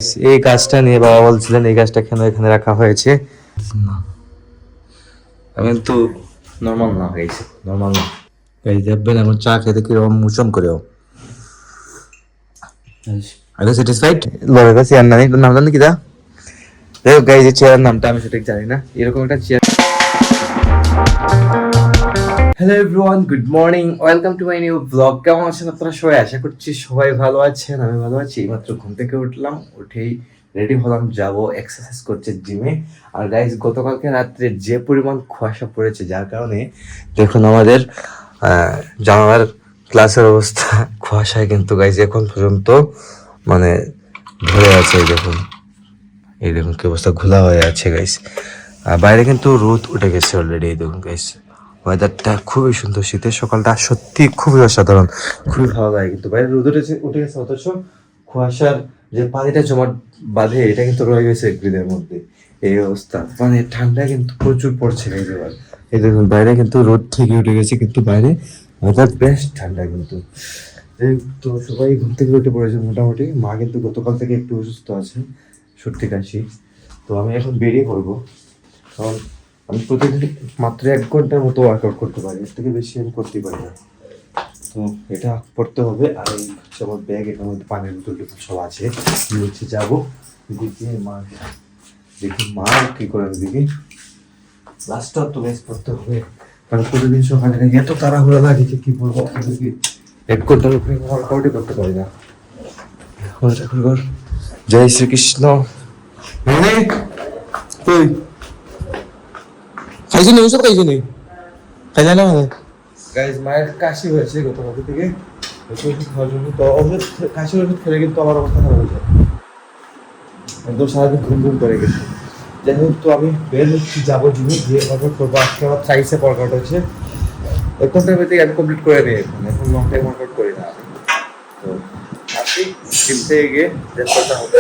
এই গাছটা নিয়ে বাবা বলছিলেন এই গাছটা কেন এখানে রাখা হয়েছে না আমি তো নর্মাল না গাইছে নর্মাল না গাইস দেখবেন আমার চা খেতে কিরকম মুচন করেও আরে স্যাটিসফাইড লরে কাছে আর নাই নাম জানেন কি দা দেখো গাইস এই চেয়ারের নামটা আমি সঠিক জানি না এরকম একটা chair hello everyone good morning welcome to my new blog কেমন আছেন আপনারা সবাই আশা করছি সবাই ভালো আছেন আমি ভালো আছি এইমাত্র ঘুম থেকে উঠলাম উঠেই রেডি হলাম যাব এক্সারসাইজ করতে জিমে আর গাইস গতকালকে রাত্রে যে পরিমাণ কুয়াশা পড়েছে যার কারণে দেখুন আমাদের জানালার ক্লাসের অবস্থা কুয়াশায় কিন্তু গাইস এখন পর্যন্ত মানে ধরে আছে এই দেখুন কি অবস্থা ঘোলা হয়ে আছে গাইস আর বাইরে কিন্তু রোদ উঠে গেছে অলরেডি এই দেখুন গাইস ওয়েদারটা খুবই সুন্দর শীতের সকালটা সত্যি খুবই অসাধারণ খুবই ভালো লাগে কিন্তু বাইরে রোদ উঠে গেছে অথচ কুয়াশার যে পানিটা জমাট বাঁধে এটা কিন্তু রয়ে গেছে গ্রিলের মধ্যে এই অবস্থা মানে ঠান্ডা কিন্তু প্রচুর পড়ছে এবার এই দেখুন বাইরে কিন্তু রোদ থেকে উঠে গেছে কিন্তু বাইরে ওয়েদার বেশ ঠান্ডা কিন্তু তো সবাই ঘুম থেকে উঠে পড়েছে মোটামুটি মা কিন্তু গতকাল থেকে একটু অসুস্থ আছে সর্দি কাশি তো আমি এখন বেরিয়ে পড়বো কারণ আমি প্রতিদিন মাত্র 1 ঘন্টার মতো ওয়ার্কআউট করতে পারি এর থেকে বেশি আমি করতে পারি না তো এটা করতে হবে আর এই হচ্ছে আমার ব্যাগ এটার মধ্যে পানির বোতল সব আছে হচ্ছে যাবো দেখি মা দেখি মা কি করে দেখি লাস্টটা তো বেশ করতে হবে কারণ প্রতিদিন সকালে এত তাড়াহুড়া লাগে যে কি বলবো আপনাদেরকে 1 ঘন্টার উপরে ওয়ার্কআউটই করতে পারি না জয় শ্রীকৃষ্ণ মানে তুই খাইছো নি ওষুধ খাইছো নি খাইলা না গাইজ মায়ের কাশি হয়েছে গতকাল থেকে ওষুধ খাওয়ার জন্য তো ওষুধ কাশির ওষুধ খেলে কিন্তু আমার অবস্থা খারাপ হয়ে যায় একদম সারাদিন ঘুম ঘুম করে গেছে যাই হোক তো আমি বের হচ্ছি যাবো জিমে গিয়ে ওয়ার্কআউট করবো আজকে আমার ট্রাইসে ওয়ার্কআউট হচ্ছে 1 ঘন্টার মধ্যে আমি কমপ্লিট করে নিই এখন লং টাইম ওয়ার্কআউট করি না তো আসি জিম থেকে গিয়ে কথা হবে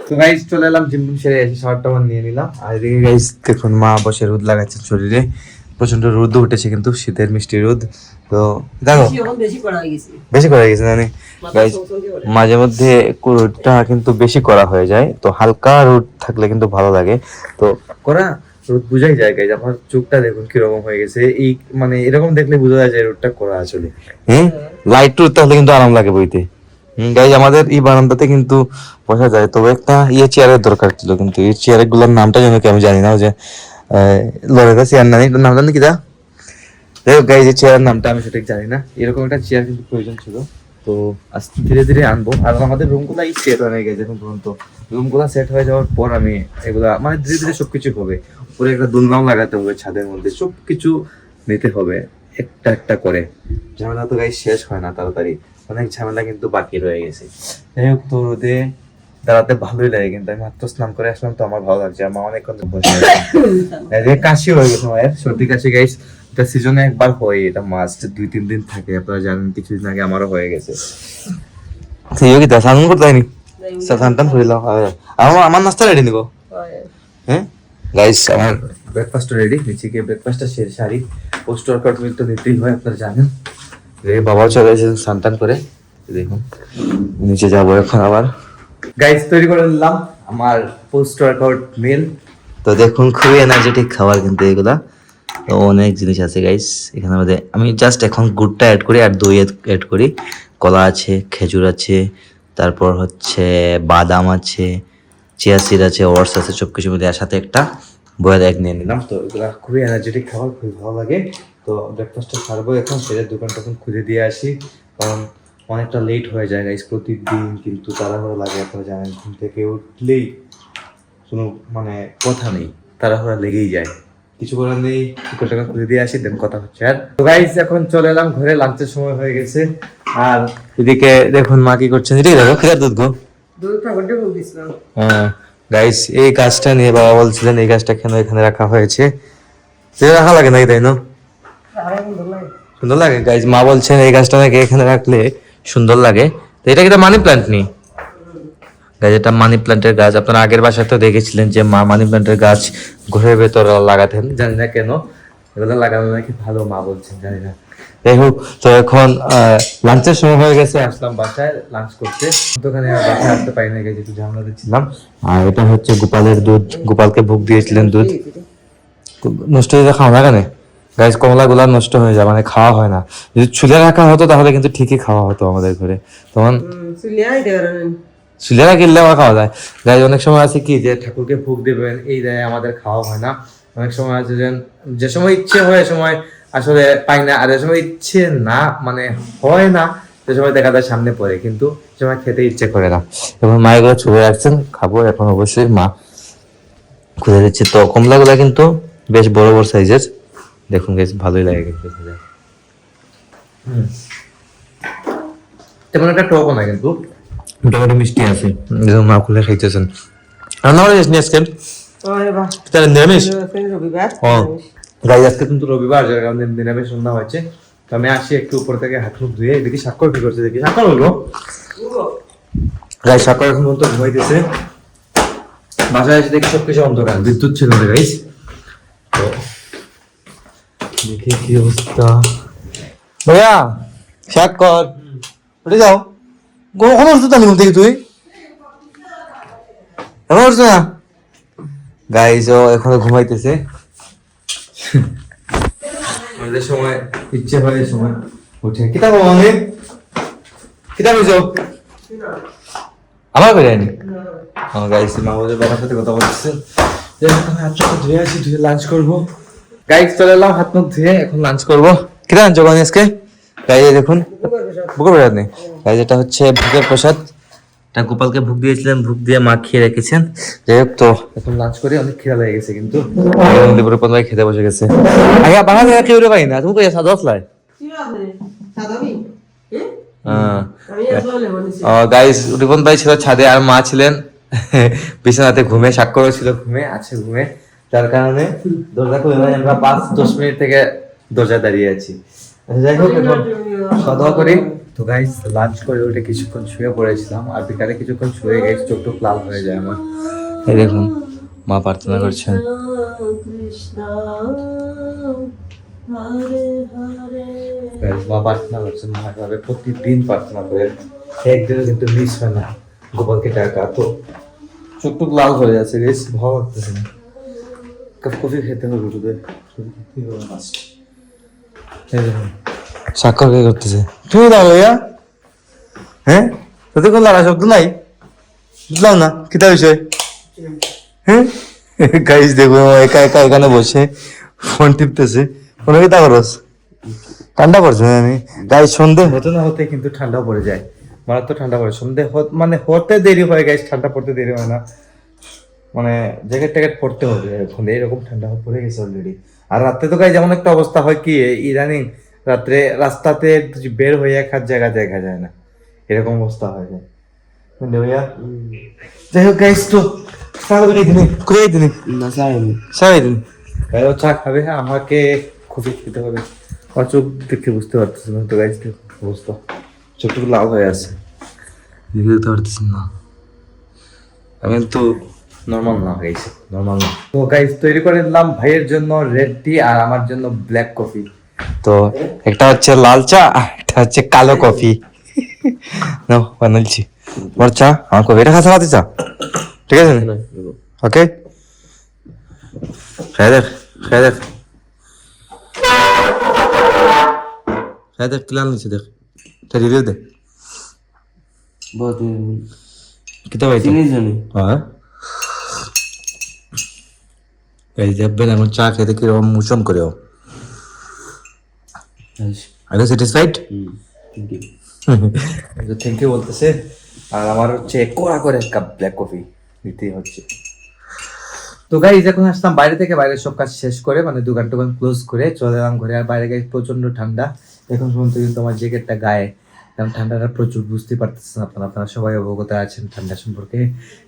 তো গাইজ চলে এলাম জিম সেরে এসে শাওয়ারটা নিয়ে নিলাম আর এদিকে গাইজ দেখুন মা বসে রোদ লাগাচ্ছেন শরীরে প্রচন্ড রোদ উঠেছে কিন্তু শীতের মিষ্টি রোদ তো দেখো বেশি করা গেছে জানি গাইজ মাঝে মধ্যে রোদটা কিন্তু বেশি করা হয়ে যায় তো হালকা রোদ থাকলে কিন্তু ভালো লাগে তো করা রোদ বুঝাই যায় গাইজ আমার চোখটা দেখুন কিরকম হয়ে গেছে এই মানে এরকম দেখলে বোঝা যায় রোদটা করা আসলে লাইট রোদ তাহলে কিন্তু আরাম লাগে বইতে গাইজ আমাদের এই বারান্দাতে কিন্তু বসা যায় তবে একটা চেয়ারের দরকার ছিল কিন্তু এই চেয়ার গুলোর নামটা যেন কি আমি জানি না যে লরেদা চেয়ার নাম নাম জানি কি দা দেখো গাইজ এই চেয়ারের নামটা আমি সঠিক জানি না এরকম একটা চেয়ার কিন্তু প্রয়োজন ছিল তো আস্তে ধীরে ধীরে আনবো আর আমাদের রুমগুলো সেট হয়ে গেছে এখন পর্যন্ত রুমগুলো সেট হয়ে যাওয়ার পর আমি এগুলা মানে ধীরে ধীরে সবকিছু হবে উপরে একটা দুলনাও লাগাতে হবে ছাদের মধ্যে সবকিছু নিতে হবে একটা একটা করে ঝামেলা তো গাইজ শেষ হয় না তাড়াতাড়ি অনেক ঝামেলা কিন্তু বাকি রয়ে গেছে যাই হোক তো রোদে দাঁড়াতে ভালোই লাগে কিন্তু আমি মাত্র স্নান করে আসলাম তো আমার ভালো লাগছে আমার অনেকক্ষণ বসে আছে কাশি হয়ে গেছে মায়ের সর্দি কাশি গাইস এটা সিজনে একবার হয় এটা মাস্ট 2-3 দিন থাকে আপনারা জানেন কিছুদিন আগে আমারও হয়ে গেছে সেই কি দা স্নান করতে হয়নি স্নান টান হইলাম আমার নাস্তা রেডি নিব হ্যাঁ গাইস আমার ব্রেকফাস্ট রেডি নিচে গিয়ে ব্রেকফাস্টটা সারি পোস্ট ওয়ার্কআউট মিল তো নিতেই হয় আপনারা জানেন বাবাও চলে এসেছেন স্নান করে দেখুন নিচে যাবো এখন আবার গাইস তৈরি করে নিলাম আমার পোস্ট ওয়ার্কআউট মিল তো দেখুন খুবই এনার্জেটিক খাবার কিন্তু এগুলা তো অনেক জিনিস আছে গাইস এখানে মধ্যে আমি জাস্ট এখন গুড়টা অ্যাড করি আর দই অ্যাড করি কলা আছে খেজুর আছে তারপর হচ্ছে বাদাম আছে চিয়া সিড আছে ওটস আছে সব কিছুর মধ্যে আর সাথে একটা বয়েল এগ নিয়ে নিলাম তো এগুলা খুবই এনার্জেটিক খাবার খুবই ভালো লাগে তো ব্রেকফাস্টটা ছাড়বো এখন সেটা দোকান টোকান খুঁজে দিয়ে আসি কারণ অনেকটা লেট হয়ে যায় গাইস প্রতিদিন কিন্তু তাড়াহুড়ো লাগে আপনারা জানেন ঘুম থেকে উঠলেই কোনো মানে কথা নেই তাড়াহুড়া লেগেই যায় কিছু করার নেই টিকিট টাকা খুঁজে দিয়ে আসি দেন কথা হচ্ছে আর তো গাইস এখন চলে এলাম ঘরে লাঞ্চের সময় হয়ে গেছে আর এদিকে দেখুন মা কি করছেন এদিকে দেখো খেয়ার দুধ গো হ্যাঁ গাইস এই গাছটা নিয়ে বাবা বলছিলেন এই গাছটা কেন এখানে রাখা হয়েছে রাখা লাগে নাকি তাই না সুন্দর লাগে গাইজ মা বলছেন এই গাছটা নাকি এখানে রাখলে সুন্দর লাগে তো এটা কি মানি প্ল্যান্ট নি গাছ এটা মানি প্ল্যান্টের গাছ আপনারা আগের বাসায় তো দেখেছিলেন যে মা মানি প্ল্যান্টের গাছ ঘরের ভেতর লাগাতেন জানি না কেন এগুলো লাগানো নাকি ভালো মা বলছেন জানি না যাই হোক, তো এখন লাঞ্চের সময় হয়ে গেছে, আসলাম বাসায় লাঞ্চ করতে। দোকানে বাসায় আসতে পারি না, একটু ঝামেলা দিচ্ছিলাম। আর এটা হচ্ছে গোপালের দুধ, গোপালকে ভোগ দিয়েছিলেন দুধ। নষ্ট হয়ে খাওয়া না কেন গাইজ, কমলা গুলা নষ্ট হয়ে যায়, মানে খাওয়া হয় না। যদি চুলে রাখা হতো তাহলে কিন্তু ঠিকই খাওয়া হতো আমাদের ঘরে। তখন চুলে রাখলে আমার খাওয়া যায়। গাইজ অনেক সময় আছে কি যে ঠাকুরকে ভোগ দেবেন, এই দেয়, আমাদের খাওয়া হয় না। অনেক সময় আছে যে সময় ইচ্ছে হয় সময় আসলে পাই না, আর যে সময় ইচ্ছে না মানে হয় না সে সময় দেখা যায় সামনে পড়ে, কিন্তু সে সময় খেতে ইচ্ছে করে না। এবং মায়ের ঘরে ছুড়ে রাখছেন, খাবো এখন অবশ্যই। মা খুঁজে দিচ্ছে। তো কমলা গুলা কিন্তু বেশ বড় বড় সাইজের, দেখুন বেশ ভালোই লাগে কিন্তু। তেমন একটা টকও না, কিন্তু মোটামুটি মিষ্টি আছে। মা খুলে খাইতেছেন। রান্না করে যাস নি আজকে? তাহলে নিরামিষ? গাই আজকে কিন্তু রবিবার, যার কারণে নিরামিষ রান্না হয়েছে। তো আমি আসি একটু উপর থেকে হাত মুখ ধুয়ে, দেখি স্বাক্ষর কি করছে, দেখি স্বাক্ষর হলো। গাই স্বাক্ষর এখন পর্যন্ত ঘুমাইতেছে। বাসায় এসে দেখি সবকিছু অন্ধকার, বিদ্যুৎ ছিল না গাইস। তো দেখি কি অবস্থা। ভাইয়া স্বাক্ষর উঠে যাও। কখন উঠছো তাহলে ঘুম থেকে তুই? এখন উঠছো না? গাইস ও এখনো ঘুমাইতেছে। আমাদের সময় ইচ্ছে হয় সময় উঠে। কিতাব আমি কিতাব হয়েছ আমার করে আনি। আমার গাইস মামাদের বাবার সাথে কথা বলতেছে। হাত মুখ ধুয়ে আসি, ধুয়ে লাঞ্চ করবো। গাইস চলে এলাম হাত মুখ ধুয়ে, এখন লাঞ্চ করবো। কিতা আনছো আজকে? গাইস দেখুন, ভোগের প্রসাদ নেই গাইস, এটা হচ্ছে ভোগের প্রসাদ। এটা গোপালকে ভোগ দিয়েছিলেন, ভোগ দিয়ে মা খেয়ে রেখেছেন। যাই হোক, তো এখন লাঞ্চ করে অনেক খিদা লেগে গেছে, কিন্তু দুপুরে পনেরো খেতে বসে গেছে। আগে বাংলা জায়গা কেউ পাই না, তুমি কই সাদা আসলাই? গাইস রিপন ভাই ছিল ছাদে, আর মা ছিলেন বিছানাতে ঘুমে, স্বাক্ষরও ছিল ঘুমে, আছে ঘুমে। যার কারণে দরজা খুলে নাই, আমরা 5-10 মিনিট থেকে দরজা দাঁড়িয়ে আছি। যাই হোক, এখন খাওয়া দাওয়া করি। তো গাইস লাঞ্চ করে উঠে কিছুক্ষণ শুয়ে পড়েছিলাম, আর বিকালে কিছুক্ষণ শুয়ে গাইস চোখ টোক লাল হয়ে যায় আমার। এই দেখুন মা প্রার্থনা করছেন। মা প্রার্থনা করছেন, মা ভাবে প্রতিদিন প্রার্থনা করেন, একদিনও কিন্তু মিস হয় না গোপালকে ডাকা। তো চোখ টোক লাল হয়ে যাচ্ছে গাইস, ভালো লাগতেছে না। কফি খেতে হবে তোদের, স্বাক্ষর কে করতেছে? তুমি দাও ভাইয়া। হ্যাঁ তোদের কোন লড়া শব্দ নাই, বুঝলাম না কিতা বিষয়। হ্যাঁ গাইস দেখো একা একা এখানে বসে ফোন টিপতেছে। কোনো কিতা করস? ঠান্ডা পড়ছে আমি গাইস, সন্ধে হতে না হতে কিন্তু ঠান্ডা পড়ে যায়, মারাত্মক ঠান্ডা পড়ে। সন্ধে মানে হতে দেরি হয় গাইস, ঠান্ডা পড়তে দেরি হয় না। মানে জ্যাকেট ট্যাকেট পড়তে হবে এখন, এরকম ঠান্ডা পড়ে গেছে অলরেডি। আর রাত্রে তো গাইস যেমন একটা অবস্থা হয় কি, ইদানিং রাত্রে রাস্তাতে বের হয়ে এক হাত জায়গা দেখা যায় না, এরকম অবস্থা হয়ে যায়। ভাইয়া যাই হোক গাইস, তো চা খাবে, আমাকে কফি খেতে হবে। আমার চোখ দেখে বুঝতে পারতেছি না তো গাইস, অবস্থা চোখ টুকু লাল হয়ে আছে, বুঝতে পারতেছি না। আমি তো নর্মাল না গাইস, নর্মাল না। তো গাইস তৈরি করে দিলাম ভাইয়ের জন্য রেড টি, আর আমার জন্য ব্ল্যাক কফি। তো একটা হচ্ছে লাল চা, একটা হচ্ছে কালো কফি। নাও বানাচ্ছি তোমার চা, আমার কফি। এটা খাসা খাতে চা, ঠিক আছে? ওকে খাই দেখ, খাই দেখ, খাই দেখ কিলান নিচ্ছে দেখ, এটা রিভিউ দে। কিতা ভাই হ্যাঁ এই দেখবেন এখন চা খেতে কিরকম মোশন করেও। আর স্যাটিসফাইড? থ্যাংক ইউ বলতেছে। আর আমার হচ্ছে কড়া করে এক কাপ ব্ল্যাক কফি নিতেই হচ্ছে। তো গাইজ এখন আসলাম বাইরে থেকে, বাইরের সব কাজ শেষ করে, মানে দোকান টোকান ক্লোজ করে চলে এলাম ঘরে। আর বাইরে গাইজ প্রচন্ড ঠান্ডা এখন পর্যন্ত, কিন্তু আমার জ্যাকেটটা গায়ে, কারণ ঠান্ডাটা প্রচুর, বুঝতে পারতেছেন আপনারা সবাই অবগত আছেন ঠান্ডা সম্পর্কে।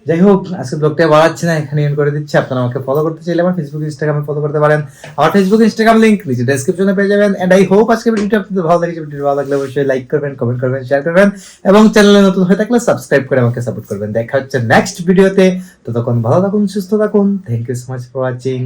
যাই হোক আজকে ব্লগটা বাড়াচ্ছি না, এখানে এন্ড করে দিচ্ছি। আপনারা আমাকে ফলো করতে চাইলে আমার ফেসবুক ইনস্টাগ্রামে ফলো করতে পারেন। আমার ফেসবুক ইনস্টাগ্রাম লিংক নিচে ডেসক্রিপশনে পেয়ে যাবেন। এন্ড আই হোপ আজকে ভিডিওটা আপনাদের ভালো লেগেছে। ভিডিও ভালো লাগলে অবশ্যই লাইক করবেন, কমেন্ট করবেন, শেয়ার করবেন, এবং চ্যানেলে নতুন হয়ে থাকলে সাবস্ক্রাইব করে আমাকে সাপোর্ট করবেন। দেখা হচ্ছে নেক্সট ভিডিওতে, ততক্ষণ ভালো থাকুন, সুস্থ থাকুন। Thank you so much for watching.